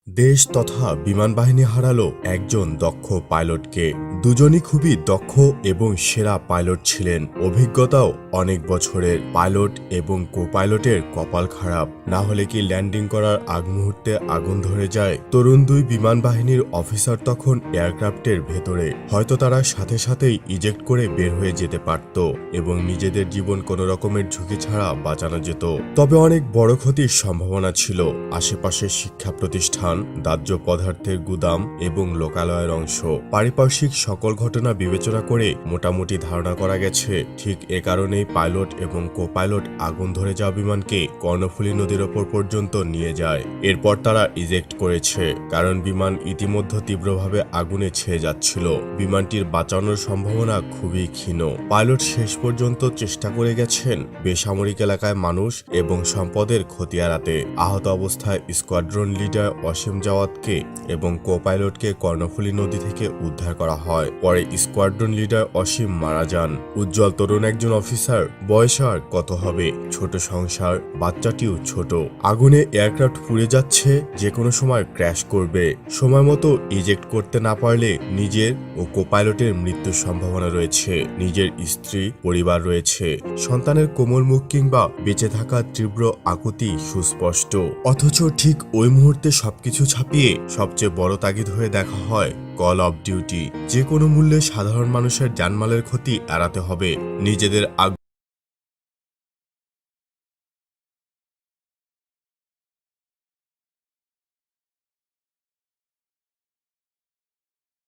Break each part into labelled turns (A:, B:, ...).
A: দেশ তথা বিমান বাহিনী হারালো একজন দক্ষ পাইলটকে। দুজনই খুবই দক্ষ এবং সেরা পাইলট ছিলেন। অভিজ্ঞতাও অনেক বছরের। পাইলট এবং কো পাইলটের কপাল খারাপ, না হলে কি ল্যান্ডিং করার আগ মুহূর্তে আগুন ধরে যায়। তরুণ দুই বিমান বাহিনীর অফিসার তখন এয়ারক্রাফটের ভেতরে। হয়তো তারা সাথে সাথেই ইজেক্ট করে বের হয়ে যেতে পারত এবং নিজেদের জীবন কোনো রকমের ঝুঁকি ছাড়া বাঁচানো যেত। তবে অনেক বড় ক্ষতির সম্ভাবনা ছিল। আশেপাশের শিক্ষা প্রতিষ্ঠান, দাহ্য পদার্থের গুদাম এবং লোকালয়ের অংশ, পারিপার্শ্বিক সকল ঘটনা বিবেচনা করে মোটামুটি ধারণা করা গেছে ঠিক এ কারণেই পাইলট এবং কো পাইলট আগুন ধরে যাওয়া বিমানকে কর্ণফুলী নদীর ওপর পর্যন্ত নিয়ে যায়। এরপর তারা ইজেক্ট করেছে, কারণ বিমান ইতিমধ্যে তীব্রভাবে আগুনে ছেয়ে যাচ্ছিল। বিমানটির বাঁচানোর সম্ভাবনা খুবই ক্ষীণ। পাইলট শেষ পর্যন্ত চেষ্টা করে গেছেন বেসামরিক এলাকায় মানুষ এবং সম্পদের ক্ষতি এড়াতে। আহত অবস্থায় স্কোয়াড্রন লিডার অসীম জাওয়াতকে এবং কো পাইলটকে কর্ণফুলী নদী থেকে উদ্ধার করা হয়। পরে স্কোয়াড্রন লিডার অসীম মারা যান। উজ্জ্বল তরুণ একজন অফিসার, বয়স আর কত হবে, ছোট সংসার, বাচ্চাটিও ছোট। আগুনে এয়ারক্রাফট পুড়ে যাচ্ছে, যে কোনো সময় ক্র্যাশ করবে। সময় মতো ইজেক্ট করতে না পারলে নিজের ও কো পাইলটের মৃত্যুর সম্ভাবনা রয়েছে। নিজের স্ত্রী, পরিবার রয়েছে, সন্তানের কোমল মুখ কিংবা বেঁচে থাকার তীব্র আকুতি সুস্পষ্ট। অথচ ঠিক ওই মুহূর্তে সবকিছু ছাপিয়ে সবচেয়ে বড় তাগিদ হয়ে দেখা হয় কল অফ ডিউটি। যে কোনো মূল্যে সাধারণ মানুষের জানমালের ক্ষতি এড়াতে হবে। নিজেদের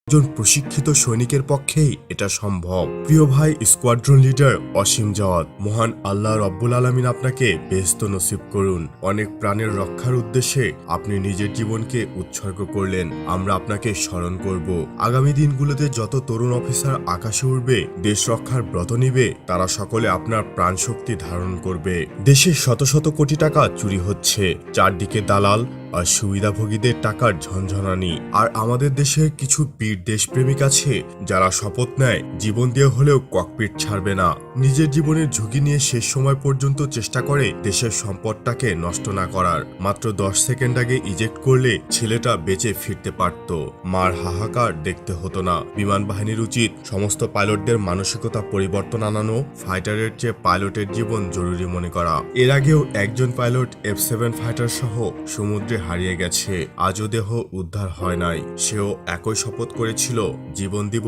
A: একজন প্রশিক্ষিত সৈনিকের পক্ষেই এটা সম্ভব। প্রিয় ভাই স্কোয়াড্রন লিডার অসীম জাওয়াত, মহান আল্লাহ রব্বুল আলামিন আপনাকে বেহেশত নসিব করুন। অনেক প্রাণের রক্ষার উদ্দেশ্যে আপনি নিজের জীবনকে উৎসর্গ করলেন। আমরা আপনাকে স্মরণ করব। আগামী দিনগুলোতে যত তরুণ অফিসার আকাশে উঠবে, দেশ রক্ষার ব্রত নিবে, তারা সকলে আপনার প্রাণ শক্তি ধারণ করবে। দেশে শত শত কোটি টাকা চুরি হচ্ছে, চারদিকে দালাল আর সুবিধাভোগীদের টাকার ঝনঝনানি। আর আমাদের দেশের কিছু বীর দেশপ্রেমিক আছে যারা শপথ নেয় জীবন দিয়ে হলেও ককপিট ছাড়বে না। নিজের জীবনের ঝুঁকি নিয়ে শেষ সময় পর্যন্ত চেষ্টা করে দেশের সম্পদটাকে নষ্ট না করার। মাত্র 10 সেকেন্ড আগে ইজেক্ট করলে ছেলেটা বেঁচে ফিরতে পারত, মার হাহাকার দেখতে হতো না। বিমান বাহিনীর উচিত সমস্ত পাইলটদের মানসিকতা পরিবর্তন আনানো, ফাইটারের চেয়ে পাইলটের জীবন জরুরি মনে করা। এর আগেও একজন পাইলট F7 ফাইটার সহ সমুদ্রে হারিয়ে গেছে, আজও দেহ উদ্ধার হয় নাই। সেও একই শপথ করেছিল, জীবন দিব।